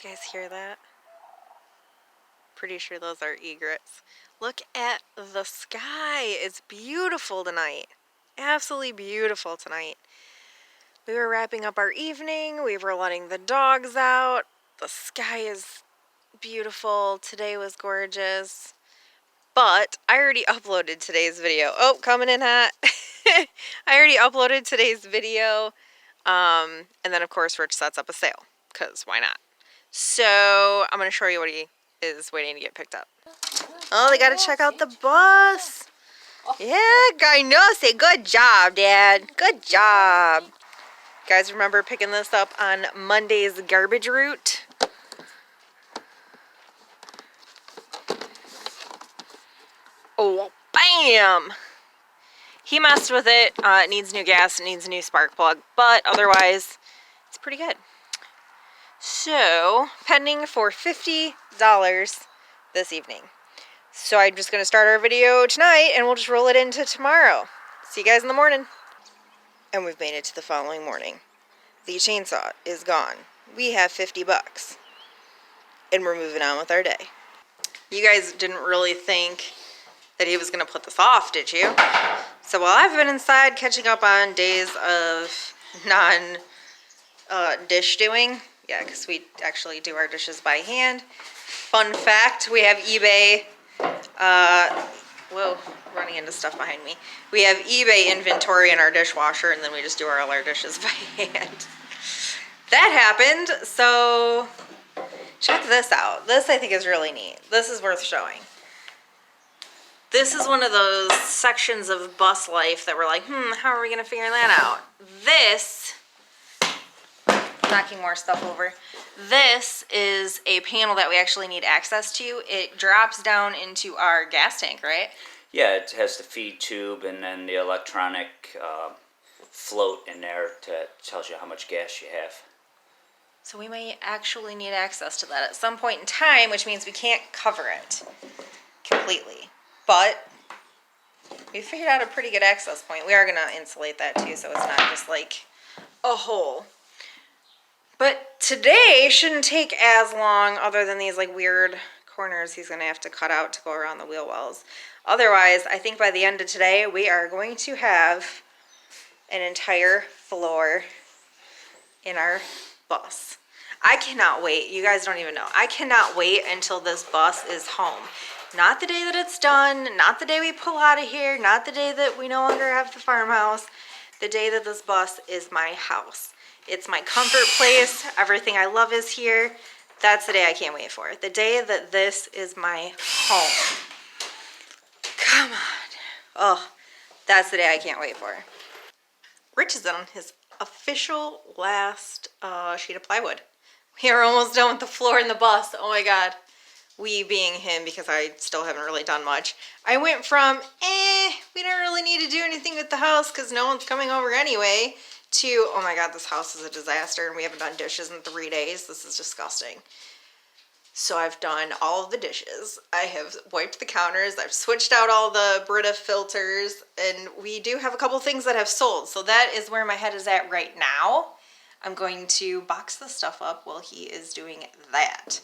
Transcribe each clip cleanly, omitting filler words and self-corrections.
You guys hear that? Pretty sure those are egrets. Look at the sky. It's beautiful tonight. Absolutely beautiful tonight. We were wrapping up our evening. We were letting the dogs out. The sky is beautiful. Today was gorgeous. But I already uploaded today's video. Oh, coming in hot. I already uploaded today's video. And then, of course, Rich sets up a sale. Because why not? So I'm going to show you what he is waiting to get picked up. Oh, they got to check out the bus. Yeah, I know. Say good job, Dad. Good job. Guys, remember picking this up on Monday's garbage route? Oh, bam! He messed with it. It needs new gas. It needs a new spark plug. But otherwise, it's pretty good. So, pending for $50 this evening. So I'm just going to start our video tonight, and we'll just roll it into tomorrow. See you guys in the morning. And we've made it to the following morning. The chainsaw is gone. We have $50. And we're moving on with our day. You guys didn't really think that he was going to put this off, did you? So while I've been inside catching up on days of non-dish doing, yeah, because we actually do our dishes by hand. Fun fact, we have eBay, whoa, running into stuff behind me. We have eBay inventory in our dishwasher, and then we just do all our dishes by hand. That happened, so check this out. This I think is really neat. This is worth showing. This is one of those sections of bus life that we're like, how are we going to figure that out? This, knocking more stuff over, this is a panel that we actually need access to. It drops down into our gas tank, right? Yeah, it has the feed tube and then the electronic float in there that tells you how much gas you have. So we may actually need access to that at some point in time, which means we can't cover it completely. But we figured out a pretty good access point. We are going to insulate that too, so it's not just like a hole. But today shouldn't take as long, other than these like weird corners he's going to have to cut out to go around the wheel wells. Otherwise, I think by the end of today, we are going to have an entire floor in our bus. I cannot wait. You guys don't even know. I cannot wait until this bus is home. Not the day that it's done, not the day we pull out of here, not the day that we no longer have the farmhouse, the day that this bus is my house. It's my comfort place. Everything I love is here. That's the day I can't wait for. The day that this is my home. Come on. Oh, that's the day I can't wait for. Rich is on his official last sheet of plywood. We are almost done with the floor in the bus. Oh my God. We being him, because I still haven't really done much. I went from, we don't really need to do anything with the house because no one's coming over anyway, to, oh my God, this house is a disaster and we haven't done dishes in 3 days. This is disgusting. So I've done all of the dishes. I have wiped the counters. I've switched out all the Brita filters, and we do have a couple things that have sold. So that is where my head is at right now. I'm going to box the stuff up while he is doing that.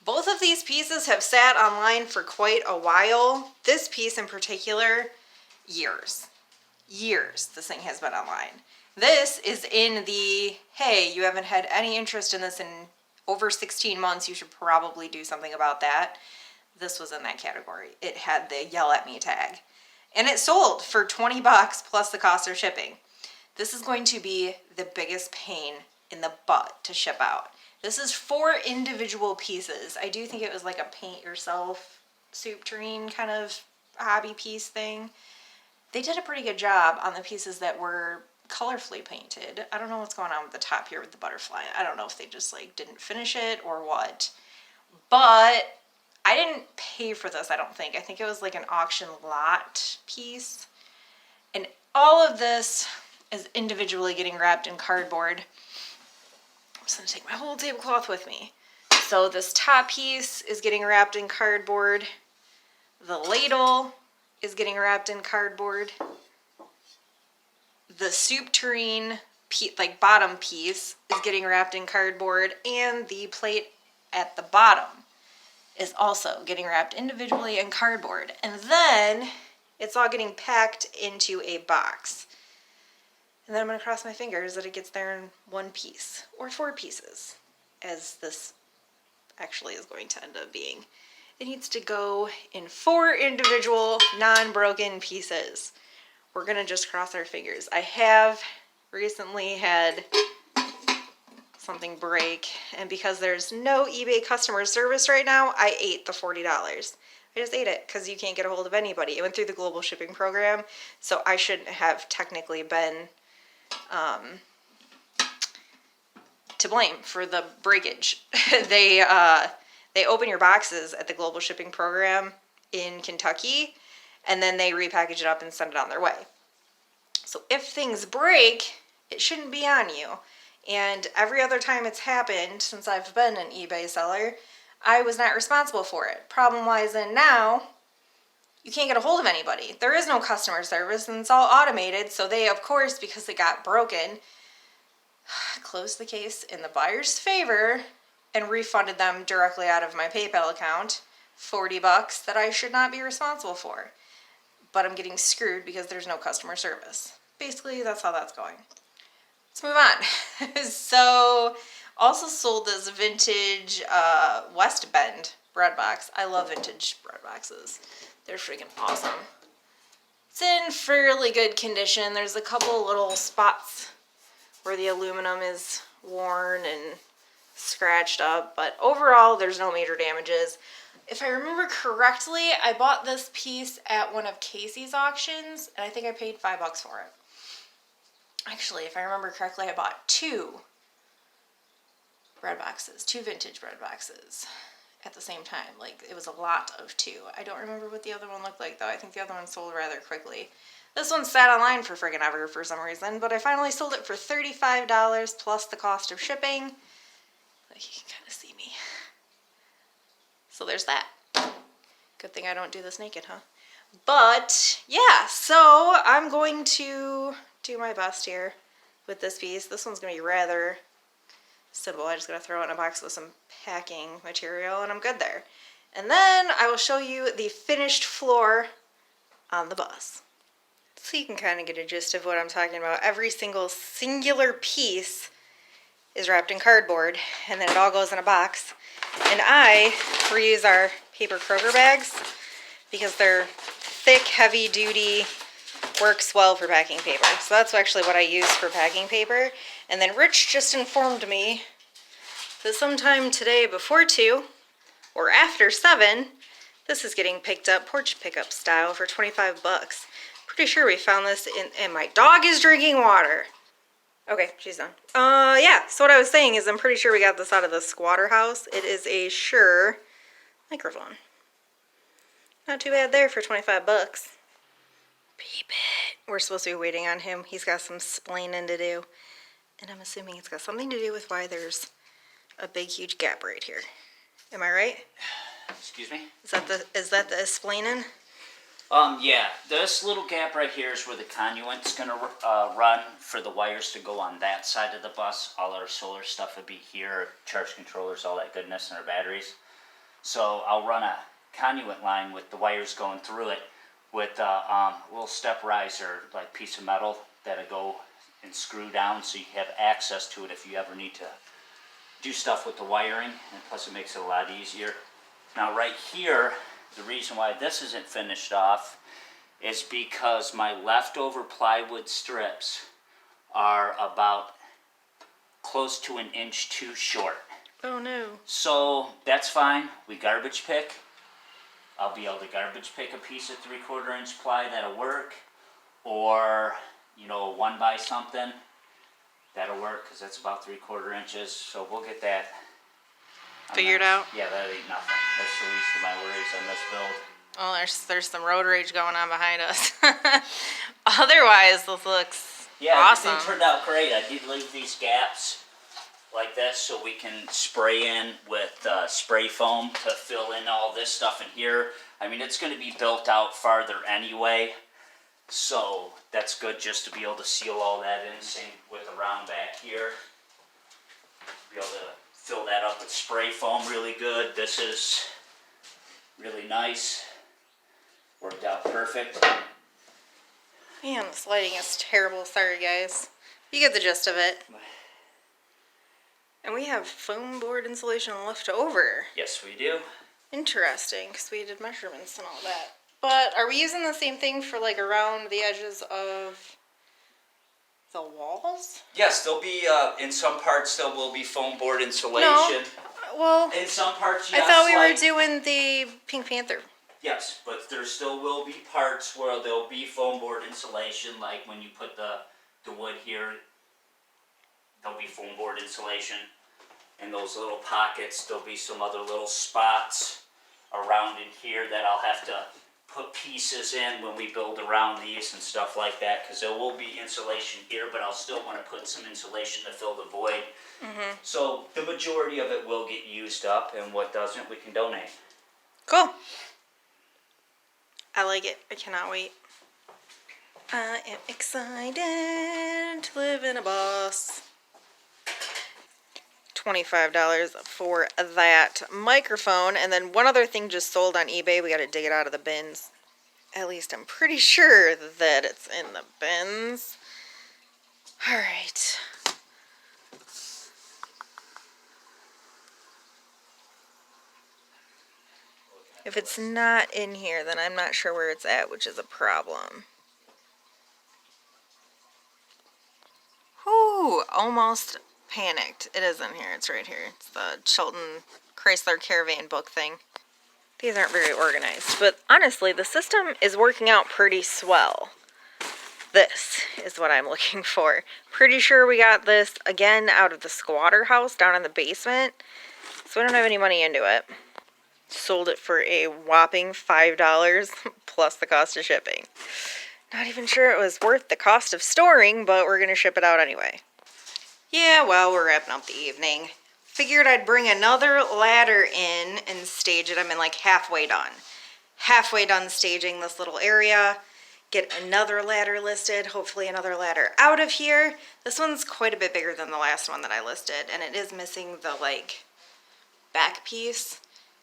Both of these pieces have sat online for quite a while. This piece in particular, years. Years this thing has been online. This is in the, hey, you haven't had any interest in this in over 16 months, you should probably do something about that. This was in that category. It had the yell at me tag. And it sold for 20 bucks plus the cost of shipping. This is going to be the biggest pain in the butt to ship out. This is 4 individual pieces. I do think it was like a paint yourself soup tureen kind of hobby piece thing. They did a pretty good job on the pieces that were colorfully painted. I don't know what's going on with the top here with the butterfly. I don't know if they just like didn't finish it or what. But I didn't pay for this, I don't think. I think it was like an auction lot piece. And all of this is individually getting wrapped in cardboard. I'm just going to take my whole tablecloth with me. So this top piece is getting wrapped in cardboard. The ladle is getting wrapped in cardboard. The soup tureen, like bottom piece, is getting wrapped in cardboard. And the plate at the bottom is also getting wrapped individually in cardboard. And then it's all getting packed into a box. And then I'm going to cross my fingers that it gets there in one piece or 4 pieces, as this actually is going to end up being. It needs to go in 4 individual, non-broken pieces. We're going to just cross our fingers. I have recently had something break, and because there's no eBay customer service right now, I ate the $40. I just ate it because you can't get a hold of anybody. It went through the global shipping program, so I shouldn't have technically been to blame for the breakage. They open your boxes at the global shipping program in Kentucky, and then they repackage it up and send it on their way. So if things break, it shouldn't be on you. And every other time it's happened since I've been an eBay seller, I was not responsible for it. Problem lies in now, you can't get a hold of anybody. There is no customer service, and it's all automated. So they, of course, because it got broken, closed the case in the buyer's favor and refunded them directly out of my PayPal account $40 that I should not be responsible for. But I'm getting screwed because there's no customer service. Basically, that's how that's going. Let's move on. So, also sold this vintage West Bend bread box. I love vintage bread boxes. They're freaking awesome. It's in fairly good condition. There's a couple little spots where the aluminum is worn and scratched up, but overall there's no major damages. If I remember correctly, I bought this piece at one of Casey's auctions, and I think I paid $5 for it. Actually, if I remember correctly, I bought 2 bread boxes, 2 vintage bread boxes at the same time. Like, it was a lot of 2. I don't remember what the other one looked like, though. I think the other one sold rather quickly. This one sat online for friggin' ever for some reason, but I finally sold it for $35 plus the cost of shipping. Like, you can kind of see me. So there's that. Good thing I don't do this naked, huh? But, yeah, so I'm going to do my best here with this piece. This one's going to be rather simple. I just got to throw it in a box with some packing material, and I'm good there. And then I will show you the finished floor on the bus. So you can kind of get a gist of what I'm talking about. Every singular piece is wrapped in cardboard, and then it all goes in a box. And I reuse our paper Kroger bags because they're thick, heavy duty, works well for packing paper. So that's actually what I use for packing paper. And then Rich just informed me that sometime today before 2 or after 7, this is getting picked up porch pickup style for $25. Pretty sure we found this and my dog is drinking water. Okay, she's done. Yeah, so what I was saying is I'm pretty sure we got this out of the squatter house. It is a Shure microphone. Not too bad there for $25. Beep it. We're supposed to be waiting on him. He's got some splaining to do. And I'm assuming it's got something to do with why there's a big, huge gap right here. Am I right? Excuse me? Is that the explaining? Yeah, this little gap right here is where the conduit's gonna run for the wires to go on that side of the bus. All our solar stuff would be here, charge controllers, all that goodness, and our batteries. So I'll run a conduit line with the wires going through it with a little step riser, like piece of metal that'll go and screw down so you have access to it if you ever need to do stuff with the wiring, and plus it makes it a lot easier. Now right here, the reason why this isn't finished off is because my leftover plywood strips are about close to 1 inch too short. Oh no. So that's fine. We garbage pick. I'll be able to garbage pick a piece of 3/4 inch ply that'll work, or you know, 1 by something that'll work because that's about 3/4 inches. So we'll get that Figured out? Yeah, that ain't nothing. That's the least of my worries on this build. Oh, there's some road rage going on behind us. Otherwise, this looks awesome. Everything turned out great. I did leave these gaps like this so we can spray in with spray foam to fill in all this stuff in here. I mean, it's going to be built out farther anyway, so that's good just to be able to seal all that in. Same with around back here. Be able to fill that up with spray foam really good. This is really nice. Worked out perfect. Man, this lighting is terrible. Sorry, guys. You get the gist of it. And we have foam board insulation left over. Yes, we do. Interesting, because we did measurements and all that. But are we using the same thing for like around the edges of the walls? Yes, there'll be, in some parts there will be foam board insulation. No. Well, In some parts, yes. I thought we were like, doing the Pink Panther. Yes, but there still will be parts where there'll be foam board insulation, like when you put the wood here, there'll be foam board insulation. In those little pockets, there'll be some other little spots around in here that I'll have to put pieces in when we build around these and stuff like that, because there will be insulation here, but I'll still want to put some insulation to fill the void. Mm-hmm. So the majority of it will get used up, and what doesn't, we can donate. Cool. I like it. I cannot wait. I am excited to live in a bus. $25 for that microphone. And then one other thing just sold on eBay. We got to dig it out of the bins. At least I'm pretty sure that it's in the bins. All right. If it's not in here, then I'm not sure where it's at, which is a problem. Whew, almost panicked. It is in here. It's right here. It's the Chilton Chrysler Caravan book thing. These aren't very organized, but honestly, the system is working out pretty swell. This is what I'm looking for. Pretty sure we got this, again, out of the squatter house down in the basement, so we don't have any money into it. Sold it for a whopping $5 plus the cost of shipping. Not even sure it was worth the cost of storing, but we're going to ship it out anyway. Yeah, well, we're wrapping up the evening. Figured I'd bring another ladder in and stage it. I'm in like halfway done. Halfway done staging this little area. Get another ladder listed, hopefully another ladder out of here. This one's quite a bit bigger than the last one that I listed, and it is missing the like back piece.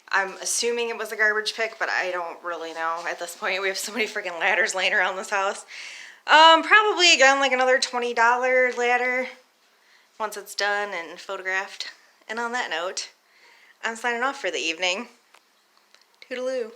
I'm assuming it was a garbage pick, but I don't really know at this point. We have so many freaking ladders laying around this house. Probably again like another $20 ladder once it's done and photographed. And on that note, I'm signing off for the evening. Toodaloo.